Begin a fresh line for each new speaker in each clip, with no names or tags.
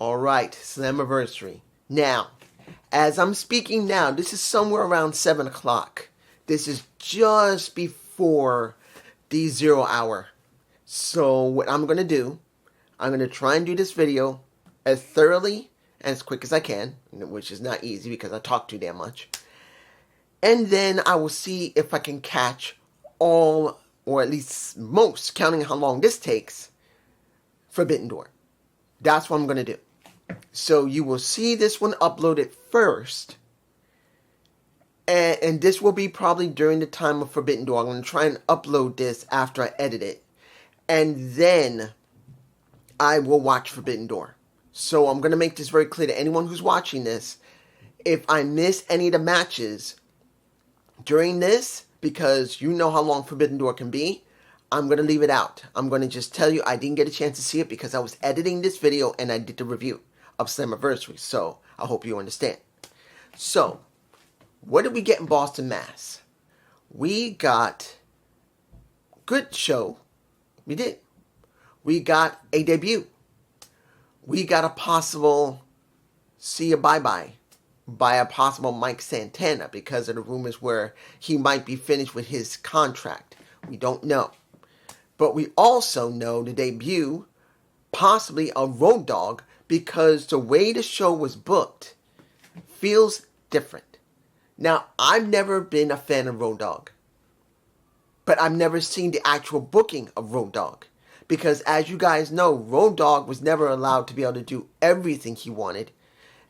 Alright, Slammiversary. Now, as I'm speaking now, this is somewhere around 7 o'clock. This is just before the 0 hour. So what I'm going to do, I'm going to try and do this video as thoroughly and as quick as I can, which is not easy because I talk too damn much. And then I will see if I can catch all, or at least most, counting how long this takes, Forbidden Door. That's what I'm going to do. So you will see this one uploaded first. And this will be probably during the time of Forbidden Door. I'm going to try and upload this after I edit it. And then I will watch Forbidden Door. So I'm going to make this very clear to anyone who's watching this. If I miss any of the matches during this, because you know how long Forbidden Door can be, I'm going to leave it out. I'm going to just tell you I didn't get a chance to see it because I was editing this video and I did the review of Slammiversary. So I hope you understand. So, what did we get in Boston, Mass? We got good show. We did. We got a debut. We got a possible see ya bye-bye by a possible Mike Santana because of the rumors where he might be finished with his contract. We don't know. But we also know the debut, possibly a Road Dogg, because the way the show was booked feels different. Now, I've never been a fan of Road Dogg, but I've never seen the actual booking of Road Dogg. Because as you guys know, Road Dogg was never allowed to be able to do everything he wanted.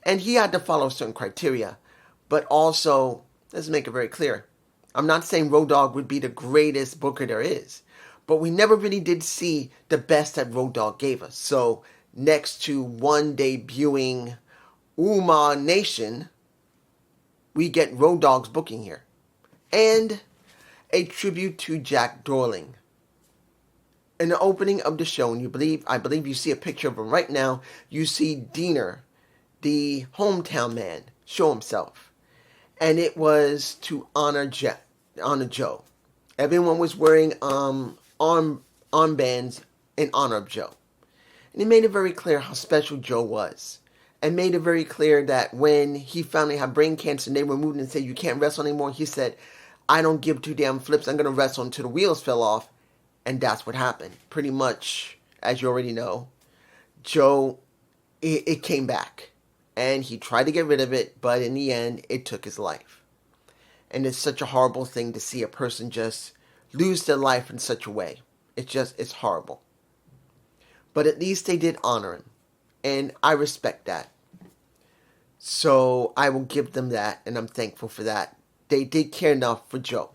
And he had to follow certain criteria. But also, let's make it very clear. I'm not saying Road Dogg would be the greatest booker there is. But we never really did see the best that Road Dogg gave us. So, next to one debuting Uma Nation, we get Road Dogg's booking here. And a tribute to Jack Dorling. In the opening of the show, and I believe you see a picture of him right now, you see Diener, the hometown man, show himself. And it was to honor Joe. Everyone was wearing armbands in honor of Joe. And he made it very clear how special Joe was. And made it very clear that when he finally had brain cancer and they removed him and said, you can't wrestle anymore, he said, I don't give two damn flips. I'm going to wrestle until the wheels fell off. And that's what happened. Pretty much, as you already know, Joe, it came back. And he tried to get rid of it, but in the end, it took his life. And it's such a horrible thing to see a person just lose their life in such a way. It's horrible. But at least they did honor him. And I respect that. So I will give them that, and I'm thankful for that. They did care enough for Joe.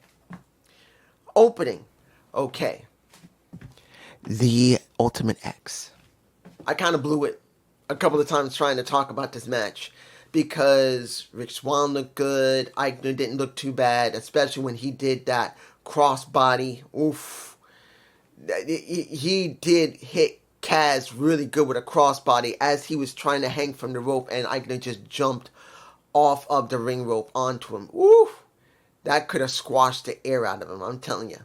Opening. Okay. The Ultimate X. I kind of blew it a couple of times trying to talk about this match because Rick Swann looked good. Eichner didn't look too bad, especially when he did that crossbody. Oof. He did hit Kaz really good with a crossbody as he was trying to hang from the rope, and Eichner just jumped off of the ring rope onto him. Oof. That could have squashed the air out of him, I'm telling you.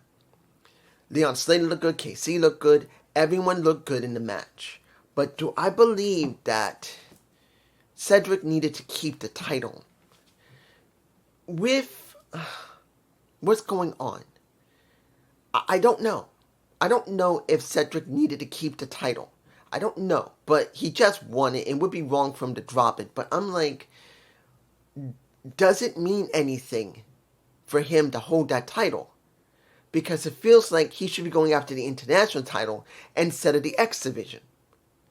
Leon Slater looked good. KC looked good. Everyone looked good in the match. But do I believe that Cedric needed to keep the title? With what's going on? I don't know. I don't know if Cedric needed to keep the title. I don't know. But he just won it. It would be wrong for him to drop it. But I'm like, does it mean anything for him to hold that title? Because it feels like he should be going after the international title instead of the X division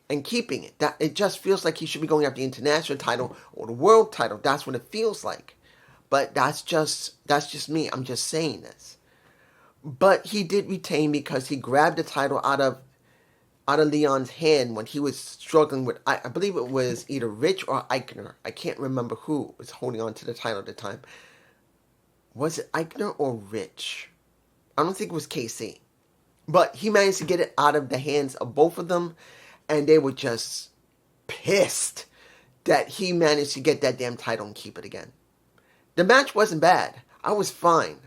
and keeping it. It just feels like he should be going after the international title or the world title. That's what it feels like. But that's just me. I'm just saying this. But he did retain because he grabbed the title out of Leon's hand when he was struggling with, I believe it was either Rich or Eichner. I can't remember who was holding on to the title at the time. Was it Eichner or Rich? I don't think it was KC. But he managed to get it out of the hands of both of them. And they were just pissed that he managed to get that damn title and keep it again. The match wasn't bad. I was fine.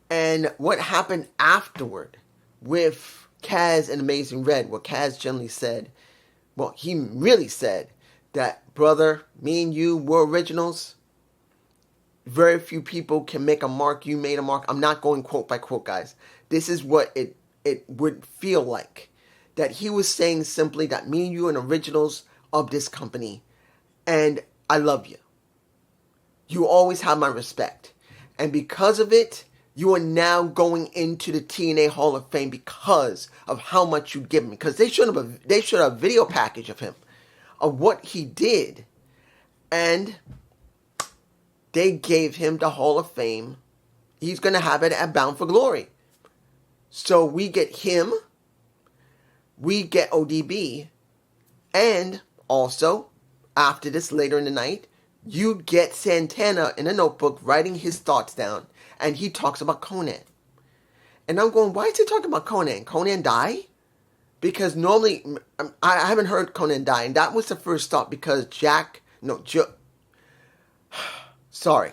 And what happened afterward with Kaz and Amazing Red, what Kaz generally said Well, he really said that, brother, me and you were originals. Very few people can make a mark. You made a mark. I'm not going quote by quote, guys. This is what it would feel like. That he was saying simply that me and you are originals of this company. And I love you. You always have my respect. And because of it, you are now going into the TNA Hall of Fame because of how much you give him. Because they should have a video package of him, of what he did. And they gave him the Hall of Fame. He's going to have it at Bound for Glory. So we get him, we get ODB, and also, after this, later in the night, you get Santana in a notebook writing his thoughts down, and he talks about Conan. And I'm going, why is he talking about Conan? Conan die? Because normally, I haven't heard Conan die, and that was the first thought because sorry.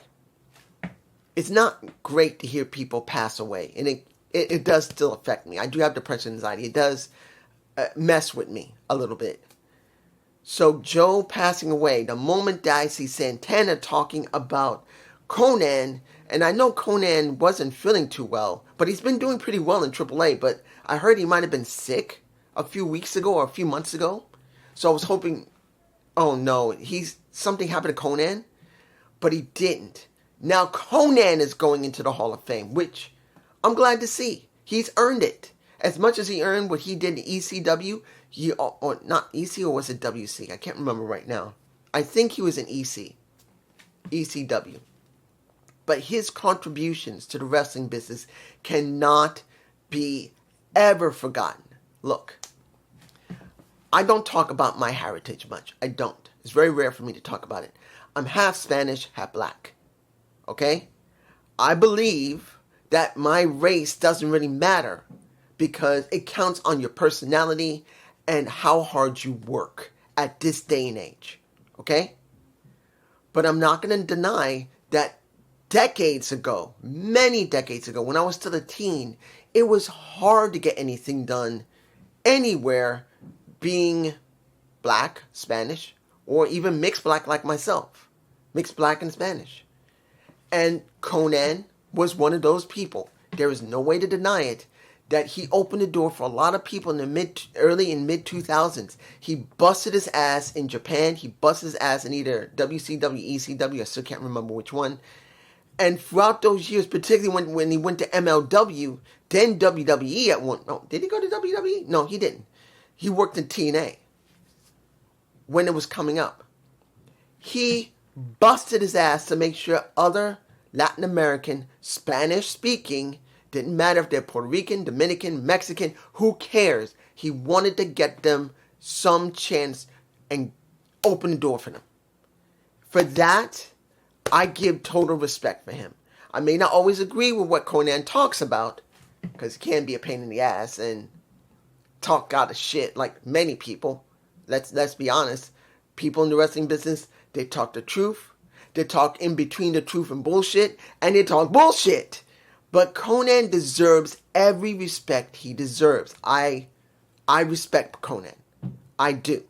It's not great to hear people pass away, and it does still affect me. I do have depression and anxiety. It does mess with me a little bit. So Joe passing away, the moment that I see Santana talking about Conan, and I know Conan wasn't feeling too well, but he's been doing pretty well in AAA, but I heard he might have been sick a few weeks ago or a few months ago. So I was hoping, oh no, something happened to Conan, but he didn't. Now Conan is going into the Hall of Fame, which I'm glad to see. He's earned it. As much as he earned what he did in ECW, or not EC, or was it WC? I can't remember right now. I think he was in ECW. But his contributions to the wrestling business cannot be ever forgotten. Look, I don't talk about my heritage much. I don't. It's very rare for me to talk about it. I'm half Spanish, half black. Okay? I believe that my race doesn't really matter because it counts on your personality and how hard you work at this day and age. Okay? But I'm not going to deny that decades ago, many decades ago, when I was still a teen, it was hard to get anything done anywhere being black, Spanish, or even mixed black like myself. Mixed black and Spanish. And Conan was one of those people. There is no way to deny it. That he opened the door for a lot of people in the early and mid 2000s. He busted his ass in Japan. He busted his ass in either WCW, ECW. I still can't remember which one. And throughout those years, particularly when he went to MLW, then WWE at one. No, did he go to WWE? No, he didn't. He worked in TNA when it was coming up. He busted his ass to make sure other Latin American, Spanish speaking, didn't matter if they're Puerto Rican, Dominican, Mexican, who cares? He wanted to get them some chance and open the door for them. For that, I give total respect for him. I may not always agree with what Conan talks about, because he can be a pain in the ass and talk out of shit like many people. Let's be honest. People in the wrestling business, they talk the truth. They talk in between the truth and bullshit, and they talk bullshit. But Conan deserves every respect he deserves. I respect Conan. I do.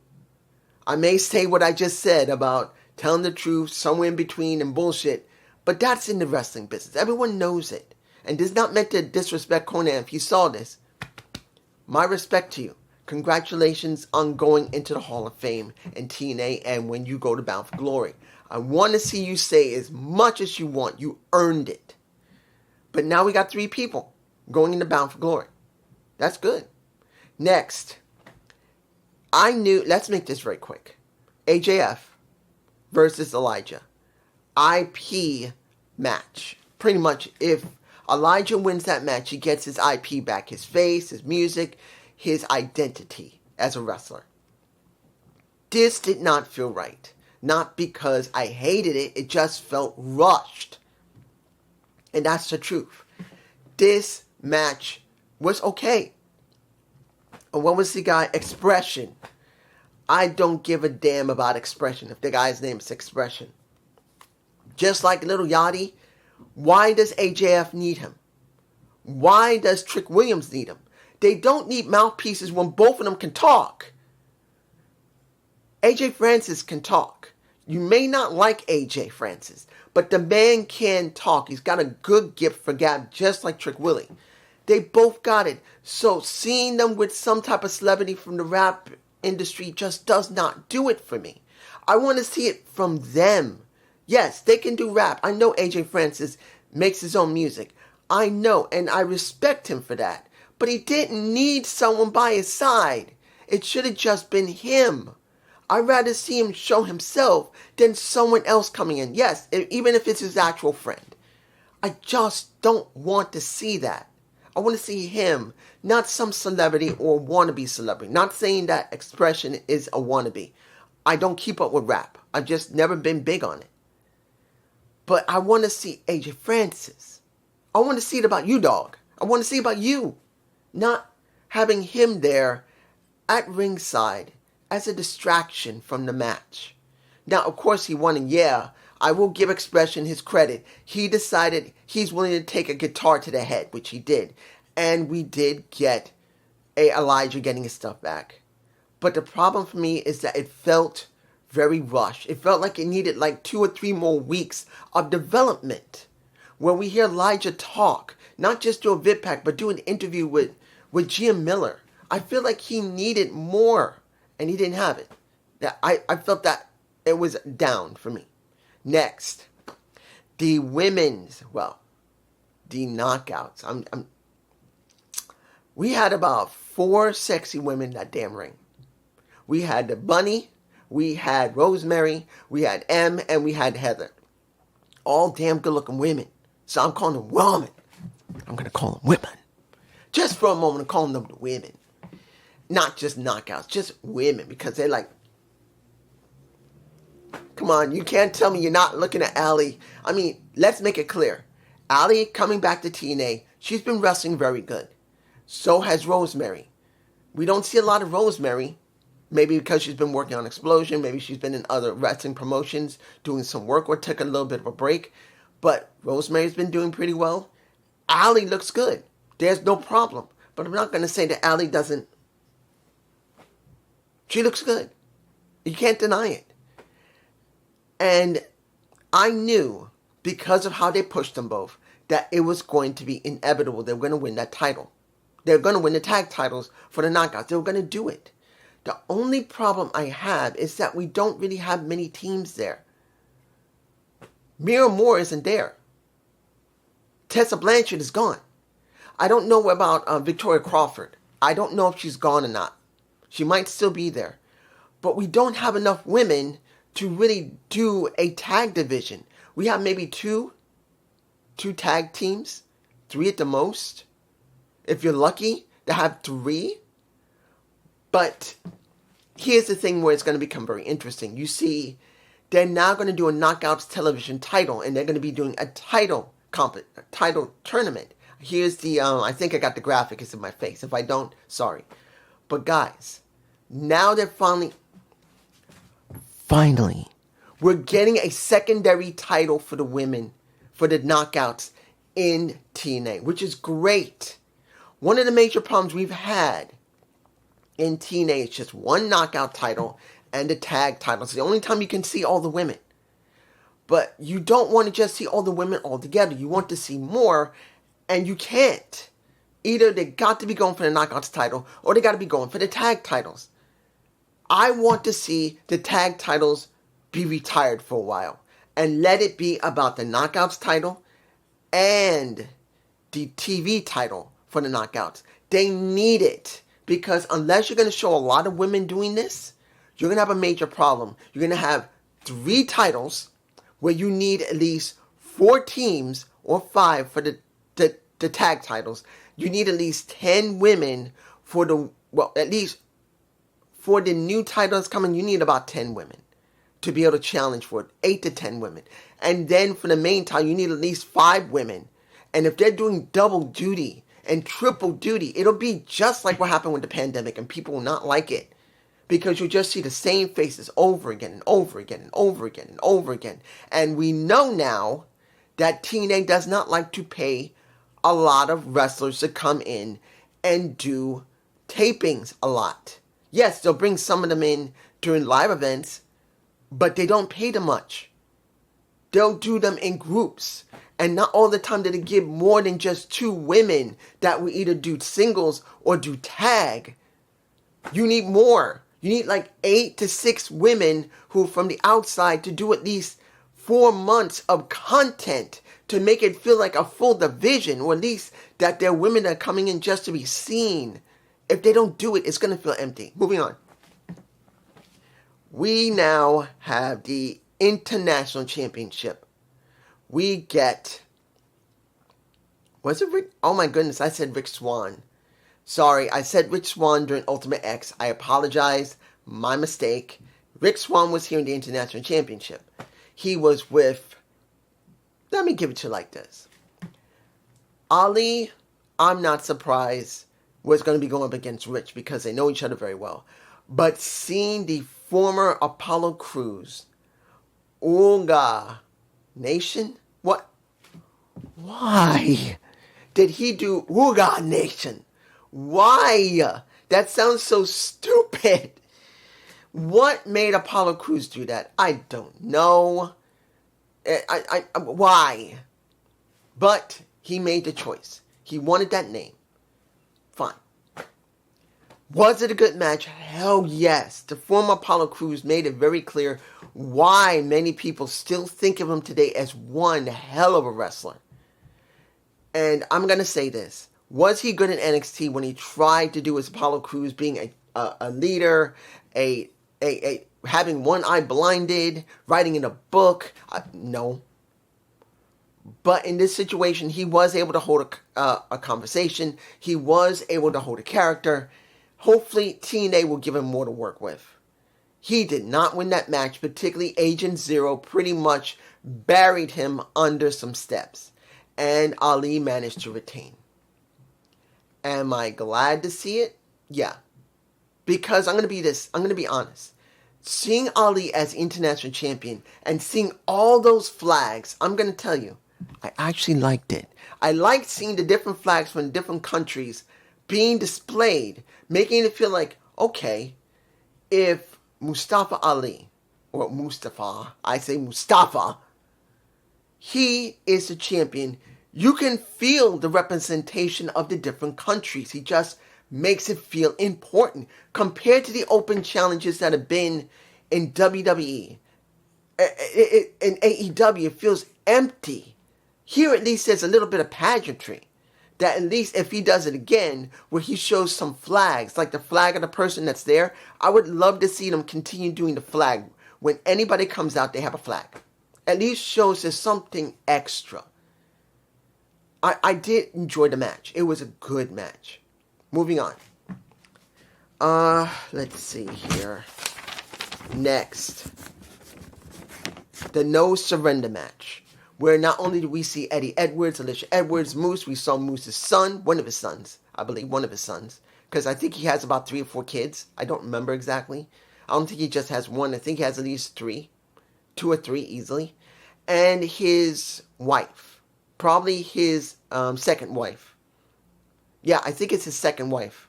I may say what I just said about telling the truth, somewhere in between, and bullshit, but that's in the wrestling business. Everyone knows it. And this is not meant to disrespect Conan. If you saw this, my respect to you. Congratulations on going into the Hall of Fame in TNA and when you go to Bound for Glory. I want to see you say as much as you want. You earned it. But now we got 3 people going into Bound for Glory. That's good. Next, let's make this very quick. AJF versus Elijah. IP match. Pretty much, if Elijah wins that match, he gets his IP back. His face, his music, his identity as a wrestler. This did not feel right. Not because I hated it, it just felt rushed. And that's the truth. This match was okay. And what was the guy? Expression. I don't give a damn about Expression if the guy's name is Expression. Just like Little Yachty, why does AJF need him? Why does Trick Williams need him? They don't need mouthpieces when both of them can talk. AJ Francis can talk. You may not like AJ Francis, but the man can talk. He's got a good gift for gab, just like Trick Willie. They both got it. So seeing them with some type of celebrity from the rap industry just does not do it for me. I want to see it from them. Yes, they can do rap. I know AJ Francis makes his own music. I know, and I respect him for that. But he didn't need someone by his side. It should have just been him. I'd rather see him show himself than someone else coming in. Yes, even if it's his actual friend. I just don't want to see that. I want to see him, not some celebrity or wannabe celebrity. Not saying that Expression is a wannabe. I don't keep up with rap. I've just never been big on it. But I want to see AJ Francis. I want to see it about you, dog. I want to see it about you. Not having him there at ringside as a distraction from the match. Now, of course, he won, and yeah, I will give Expression his credit. He decided he's willing to take a guitar to the head, which he did. And we did get Elijah getting his stuff back. But the problem for me is that it felt very rushed. It felt like it needed like 2 or 3 more weeks of development. Where we hear Elijah talk, not just do a vid pack, but do an interview with Gia Miller. I feel like he needed more, and he didn't have it. I felt that it was down for me. Next, the women's, the knockouts. We had about 4 sexy women in that damn ring. We had the Bunny, we had Rosemary, we had Em, and we had Heather. All damn good-looking women. So I'm calling them women. I'm going to call them women. Just for a moment, I'm calling them the women. Not just knockouts, just women. Because they're like, come on, you can't tell me you're not looking at Allie. I mean, let's make it clear. Allie coming back to TNA, she's been wrestling very good. So has Rosemary. We don't see a lot of Rosemary. Maybe because she's been working on Explosion. Maybe she's been in other wrestling promotions doing some work or took a little bit of a break. But Rosemary's been doing pretty well. Allie looks good. There's no problem. But I'm not going to say that Allie doesn't. She looks good. You can't deny it. And I knew, because of how they pushed them both, that it was going to be inevitable. They were going to win that title. They were going to win the tag titles for the knockouts. They were going to do it. The only problem I have is that we don't really have many teams there. Mira Moore isn't there. Tessa Blanchard is gone. I don't know about Victoria Crawford. I don't know if she's gone or not. She might still be there. But we don't have enough women to really do a tag division. We have maybe two tag teams, 3 at the most. If you're lucky to have 3. But here's the thing where it's going to become very interesting. You see, they're now going to do a Knockouts television title, and they're going to be doing a title tournament. Here's the, I think I got the graphic. It's in my face. If I don't, sorry. But guys, now they're finally, we're getting a secondary title for the women, for the Knockouts in TNA, which is great. One of the major problems we've had in TNA is just one knockout title and a tag title. It's the only time you can see all the women. But you don't want to just see all the women all together. You want to see more, and you can't. Either they got to be going for the knockouts title, or they got to be going for the tag titles. I want to see the tag titles be retired for a while, and let it be about the knockouts title and the TV title for the knockouts. They need it. Because unless you're going to show a lot of women doing this, you're going to have a major problem. You're going to have 3 titles where you need at least 4 teams or 5 for the tag titles. You need at least 10 women for at least for the new titles coming, you need about 10 women to be able to challenge for it. 8 to 10 women. And then for the main title, you need at least 5 women. And if they're doing double duty and triple duty, it'll be just like what happened with the pandemic, and people will not like it. Because you'll just see the same faces over again and over again and over again and over again. And we know now that TNA does not like to pay a lot of wrestlers to come in and do tapings a lot. Yes, they'll bring some of them in during live events, but they don't pay them much. They'll do them in groups. And not all the time do they give more than just 2 women that will either do singles or do tag. You need more. You need like 8 to 6 women who from the outside to do at least 4 months of content to make it feel like a full division, or at least that they're women that are coming in just to be seen. If they don't do it, it's going to feel empty. Moving on. We now have the International Championship. We get... Was it Rick? Oh my goodness, I said Rick Swann. Sorry, I said Rick Swann during Ultimate X. I apologize. My mistake. Rick Swann was here in the International Championship. He was with... Let me give it to you like this. Ali, I'm not surprised, was going to be going up against Rich because they know each other very well. But seeing the former Apollo Crews, Ooga Nation? What? Why did he do Ooga Nation? Why? That sounds so stupid. What made Apollo Crews do that? I don't know. Why? But he made the choice. He wanted that name. Fine. Was it a good match? Hell yes. The former Apollo Crews made it very clear why many people still think of him today as one hell of a wrestler. And I'm going to say this. Was he good in NXT when he tried to do his Apollo Crews, being a leader, having one eye blinded, writing in a book? No. But in this situation, he was able to hold a conversation. He was able to hold a character. Hopefully, TNA will give him more to work with. He did not win that match, particularly Agent Zero pretty much buried him under some steps. And Ali managed to retain. Am I glad to see it? Yeah. Because I'm going to be honest. Seeing Ali as international champion and seeing all those flags, I'm going to tell you, I actually liked it. I liked seeing the different flags from different countries being displayed, making it feel like, okay, if Mustafa Ali, or Mustafa, I say Mustafa, he is the champion, you can feel the representation of the different countries. He just makes it feel important compared to the open challenges that have been in WWE. In AEW, it feels empty. Here, at least, there's a little bit of pageantry. That at least if he does it again, where he shows some flags, like the flag of the person that's there, I would love to see them continue doing the flag. When anybody comes out, they have a flag. At least shows there's something extra. I did enjoy the match. It was a good match. Moving on. Let's see here. Next. The No Surrender match. Where not only do we see Eddie Edwards, Alicia Edwards, Moose, we saw Moose's son, one of his sons, I believe, one of his sons. Because I think he has about 3 or 4 kids. I don't remember exactly. I don't think he just has one. I think he has at least 3. 2 or 3 easily. And his wife. Probably his second wife. Yeah, I think it's his second wife.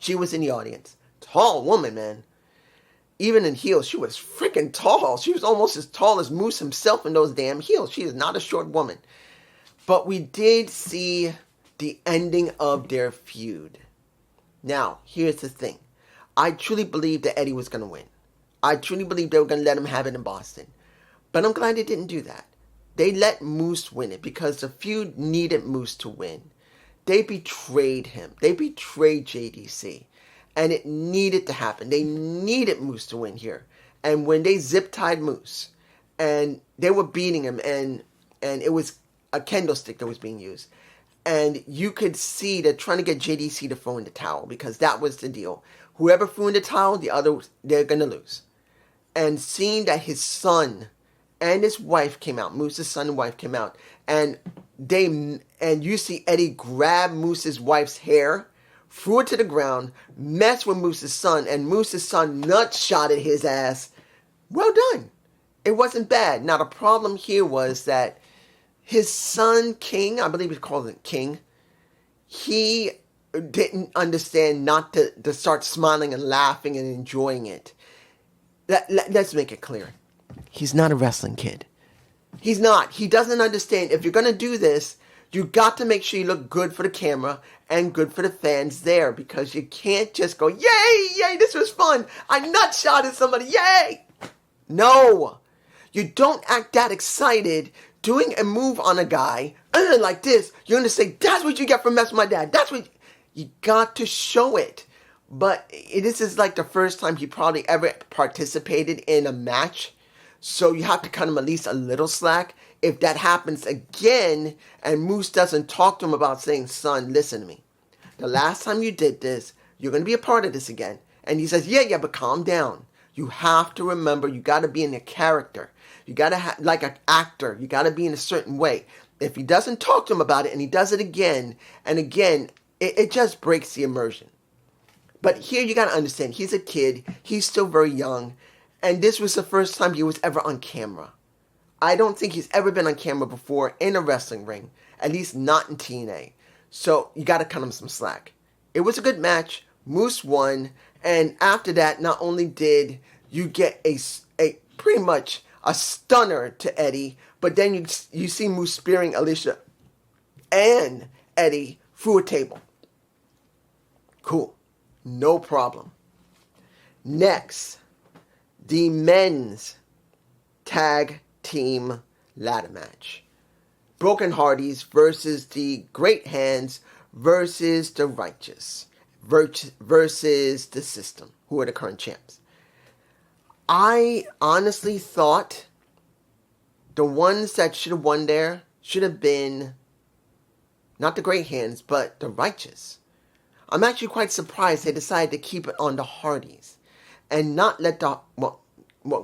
She was in the audience. Tall woman, man. Even in heels, she was freaking tall. She was almost as tall as Moose himself in those damn heels. She is not a short woman. But we did see the ending of their feud. Now, here's the thing. I truly believed that Eddie was going to win. I truly believed they were going to let him have it in Boston. But I'm glad they didn't do that. They let Moose win it because the feud needed Moose to win. They betrayed him. They betrayed JDC. And it needed to happen. They needed Moose to win here. And when they zip-tied Moose, and they were beating him, and it was a kendo stick that was being used. And you could see they're trying to get JDC to throw in the towel, because that was the deal. Whoever threw in the towel, they're going to lose. And seeing that his son and his wife came out, Moose's son and wife came out, and you see Eddie grab Moose's wife's hair, threw it to the ground, messed with Moose's son, and Moose's son nut-shotted his ass. Well done. It wasn't bad. Now, the problem here was that his son, King, I believe he called it King, he didn't understand not to start smiling and laughing and enjoying it. let's make it clear. He's not a wrestling kid. He's not. He doesn't understand. If you're going to do this, you got to make sure you look good for the camera and good for the fans there, because you can't just go, yay, yay, this was fun. I nutshot at somebody, yay. No. You don't act that excited doing a move on a guy like this. You're going to say, that's what you get for messing with my dad. That's what you got to show it. But this is like the first time he probably ever participated in a match. So you have to cut him at least a little slack. If that happens again and Moose doesn't talk to him about saying, son, listen to me. The last time you did this, you're going to be a part of this again. And he says, yeah, but calm down. You have to remember, you got to be in a character. You got to like an actor. You got to be in a certain way. If he doesn't talk to him about it and he does it again and again, it just breaks the immersion. But here you got to understand, he's a kid. He's still very young. And this was the first time he was ever on camera. I don't think he's ever been on camera before in a wrestling ring. At least not in TNA. So you got to cut him some slack. It was a good match. Moose won. And after that, not only did you get a pretty much a stunner to Eddie, but then you see Moose spearing Alicia and Eddie through a table. Cool. No problem. Next, the men's tag team ladder match. Broken Hardys versus the Great Hands versus the Righteous versus the System, who are the current champs. I honestly thought the ones that should have won there should have been not the Great Hands, but the Righteous. I'm actually quite surprised they decided to keep it on the Hardys and not let the,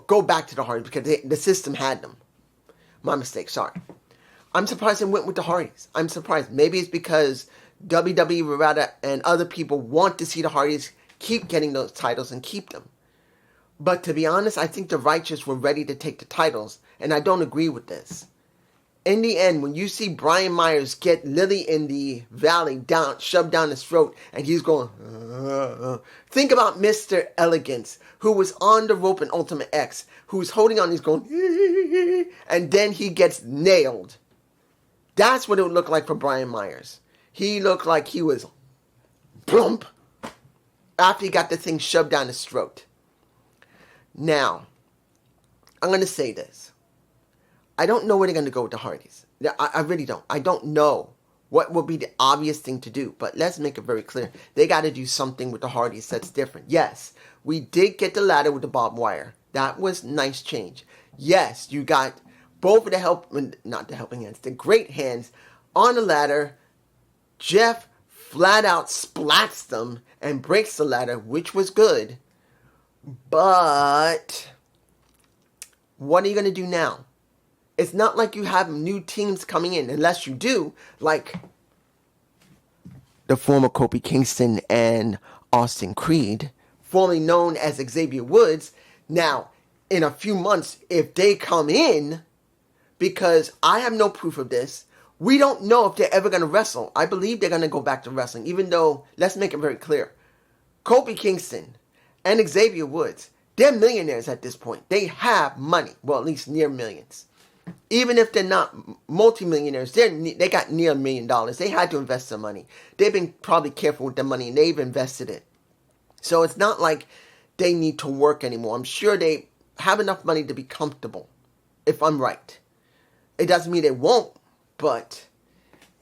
go back to the Hardys because the System had them. My mistake, sorry. I'm surprised they went with the Hardys. I'm surprised. Maybe it's because WWE Rivada and other people want to see the Hardys keep getting those titles and keep them. But to be honest, I think the Righteous were ready to take the titles, and I don't agree with this. In the end, when you see Brian Myers get Lily in the Valley shoved down his throat, and he's going, think about Mr. Elegance, who was on the rope in Ultimate X, who's holding on, he's going, and then he gets nailed. That's what it would look like for Brian Myers. He looked like he was plump after he got the thing shoved down his throat. Now, I'm going to say this. I don't know where they're going to go with the Hardys. I really don't. I don't know what would be the obvious thing to do. But let's make it very clear. They got to do something with the Hardys that's different. Yes, we did get the ladder with the barbed wire. That was nice change. Yes, you got both of the Great Hands on the ladder. Jeff flat out splats them and breaks the ladder, which was good. But what are you going to do now? It's not like you have new teams coming in, unless you do, like the former Kofi Kingston and Austin Creed, formerly known as Xavier Woods. Now, in a few months, if they come in, because I have no proof of this, we don't know if they're ever going to wrestle. I believe they're going to go back to wrestling, even though, let's make it very clear, Kofi Kingston and Xavier Woods, they're millionaires at this point. They have money, well, at least near millions. Even if they're not multimillionaires, they got near $1 million. They had to invest some money. They've been probably careful with their money, and they've invested it. So it's not like they need to work anymore. I'm sure they have enough money to be comfortable, if I'm right. It doesn't mean they won't, but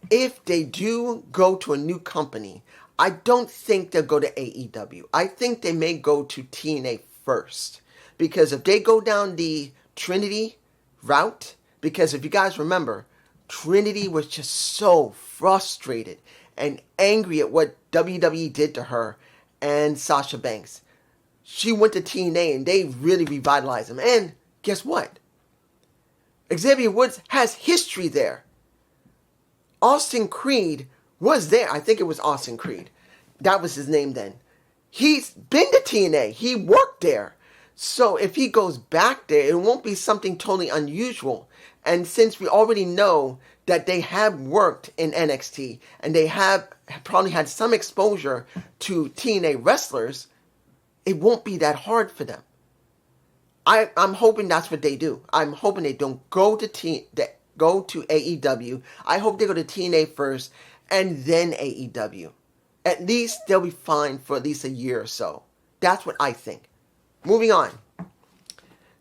if they do go to a new company, I don't think they'll go to AEW. I think they may go to TNA first. Because if they go down the Trinity route, because if you guys remember, Trinity was just so frustrated and angry at what WWE did to her and Sasha Banks. She went to TNA and they really revitalized them. And guess what? Xavier Woods has history there. Austin Creed was there. I think it was Austin Creed. That was his name then. He's been to TNA. He worked there. So if he goes back there, it won't be something totally unusual. And since we already know that they have worked in NXT and they have probably had some exposure to TNA wrestlers, it won't be that hard for them. I'm hoping that's what they do. I'm hoping they don't go to go to AEW. I hope they go to TNA first and then AEW. At least they'll be fine for at least a year or so. That's what I think. Moving on.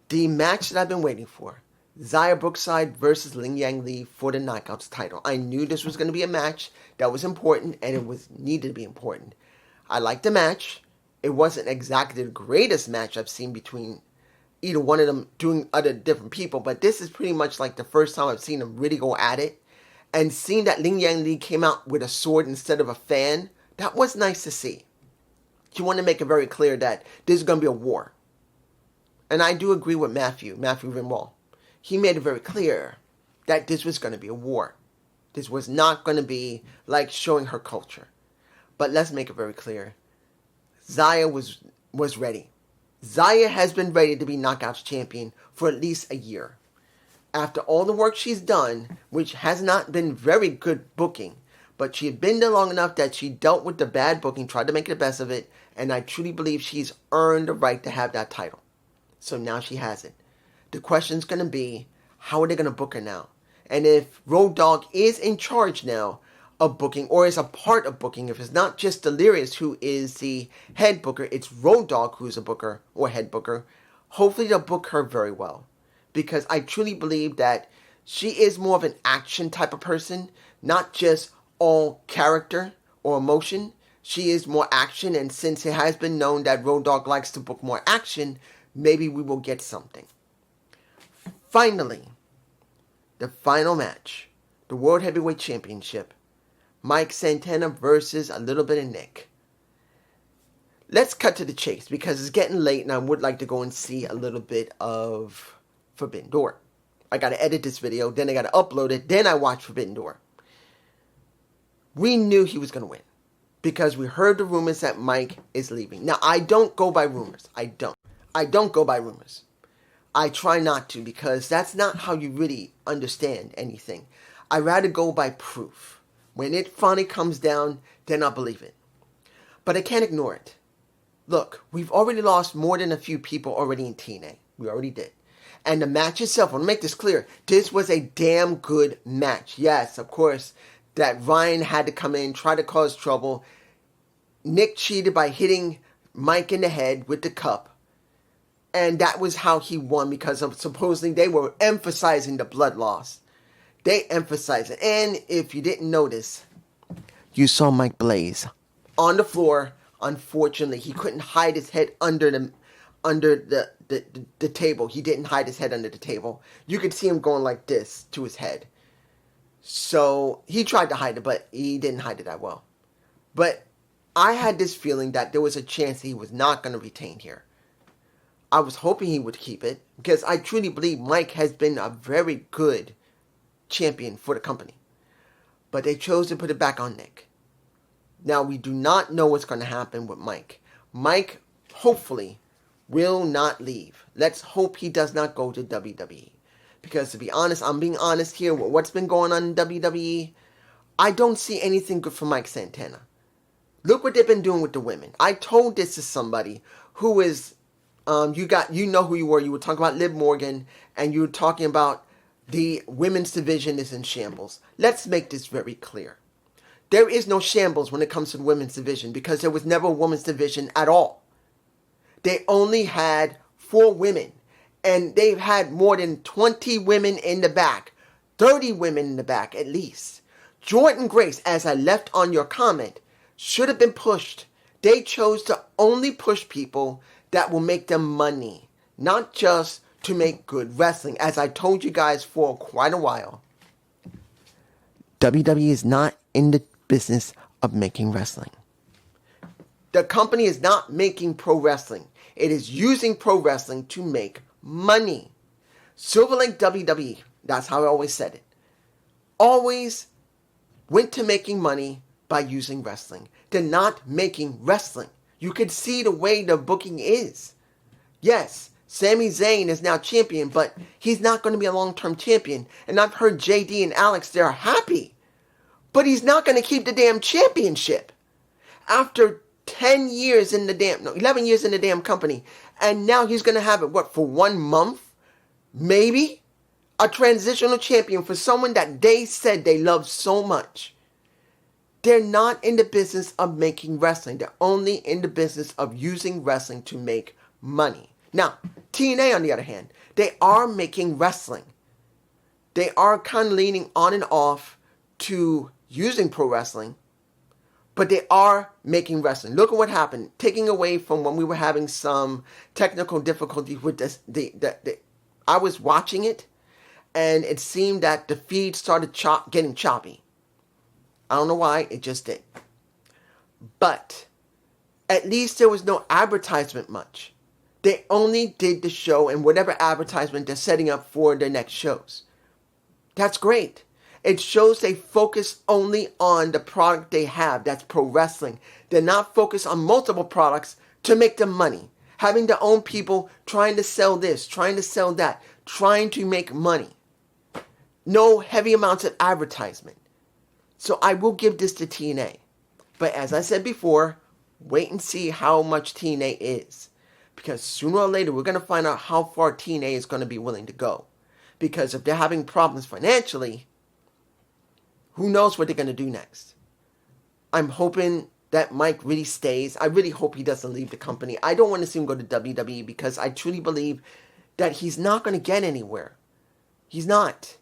The match that I've been waiting for. Xia Brookside versus Ling Yang Lee for the Knockouts title. I knew this was going to be a match that was important and it was needed to be important. I liked the match. It wasn't exactly the greatest match I've seen between either one of them doing other different people, but this is pretty much like the first time I've seen them really go at it. And seeing that Ling Yang Lee came out with a sword instead of a fan, that was nice to see. You want to make it very clear that this is going to be a war. And I do agree with Matthew Rimwald. He made it very clear that this was going to be a war. This was not going to be like showing her culture. But let's make it very clear. Xia was ready. Xia has been ready to be Knockouts champion for at least a year. After all the work she's done, which has not been very good booking, but she had been there long enough that she dealt with the bad booking, tried to make the best of it, and I truly believe she's earned the right to have that title. So now she has it. The question's going to be, how are they going to book her now? And if Road Dogg is in charge now of booking, or is a part of booking, if it's not just Delirious who is the head booker, it's Road Dogg who's a booker or head booker, hopefully they'll book her very well. Because I truly believe that she is more of an action type of person, not just all character or emotion. She is more action, and since it has been known that Road Dogg likes to book more action, maybe we will get something. Finally, the final match, the World Heavyweight Championship, Mike Santana versus a little bit of Nick. Let's cut to the chase because it's getting late and I would like to go and see a little bit of Forbidden Door. I got to edit this video, then I got to upload it, then I watch Forbidden Door. We knew he was going to win because we heard the rumors that Mike is leaving. Now, I don't go by rumors. I don't go by rumors. I try not to because that's not how you really understand anything. I rather go by proof. When it finally comes down, then I'll believe it. But I can't ignore it. Look, we've already lost more than a few people already in TNA. We already did. And the match itself, I want to make this clear, this was a damn good match. Yes, of course, that Ryan had to come in, try to cause trouble. Nick cheated by hitting Mike in the head with the cup. And that was how he won because of supposedly they were emphasizing the blood loss. They emphasized it. And if you didn't notice, you saw Mike Blaze on the floor. Unfortunately, he couldn't hide his head under the table. He didn't hide his head under the table. You could see him going like this to his head. So he tried to hide it, but he didn't hide it that well. But I had this feeling that there was a chance he was not going to retain here. I was hoping he would keep it because I truly believe Mike has been a very good champion for the company. But they chose to put it back on Nick. Now, we do not know what's going to happen with Mike. Mike, hopefully, will not leave. Let's hope he does not go to WWE. Because to be honest, I'm being honest here with what's been going on in WWE. I don't see anything good for Mike Santana. Look what they've been doing with the women. I told this to somebody who is, you know who you were. You were talking about Liv Morgan, and you were talking about the women's division is in shambles. Let's make this very clear. There is no shambles when it comes to the women's division because there was never a women's division at all. They only had 4 women, and they've had more than 20 women in the back, 30 women in the back at least. Jordan Grace, as I left on your comment, should have been pushed. They chose to only push people that will make them money, not just to make good wrestling. As I told you guys for quite a while, WWE is not in the business of making wrestling. The company is not making pro wrestling. It is using pro wrestling to make money. Silver Lake WWE, that's how I always said it, always went to making money by using wrestling. They're not making wrestling. You could see the way the booking is. Yes, Sami Zayn is now champion, but he's not going to be a long-term champion. And I've heard JD and Alex, they're happy. But he's not going to keep the damn championship. After 11 years in the damn company, And now he's going to have it, what, for 1 month? Maybe? A transitional champion for someone that they said they love so much. They're not in the business of making wrestling. They're only in the business of using wrestling to make money. Now, TNA, on the other hand, they are making wrestling. They are kind of leaning on and off to using pro wrestling, but they are making wrestling. Look at what happened. Taking away from when we were having some technical difficulties with this, I was watching it, and it seemed that the feed started getting choppy. I don't know why, it just did. But at least there was no advertisement much. They only did the show and whatever advertisement they're setting up for their next shows. That's great. It shows they focus only on the product they have. That's pro wrestling. They're not focused on multiple products to make them money. Having their own people trying to sell this, trying to sell that, trying to make money. No heavy amounts of advertisement. So I will give this to TNA. But as I said before, wait and see how much TNA is. Because sooner or later, we're going to find out how far TNA is going to be willing to go. Because if they're having problems financially, who knows what they're going to do next. I'm hoping that Mike really stays. I really hope he doesn't leave the company. I don't want to see him go to WWE because I truly believe that he's not going to get anywhere. He's not.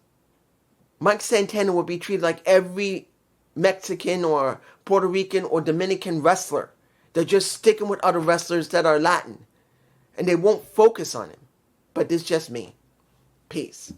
Mike Santana will be treated like every Mexican or Puerto Rican or Dominican wrestler. They're just sticking with other wrestlers that are Latin. And they won't focus on him. But this is just me. Peace.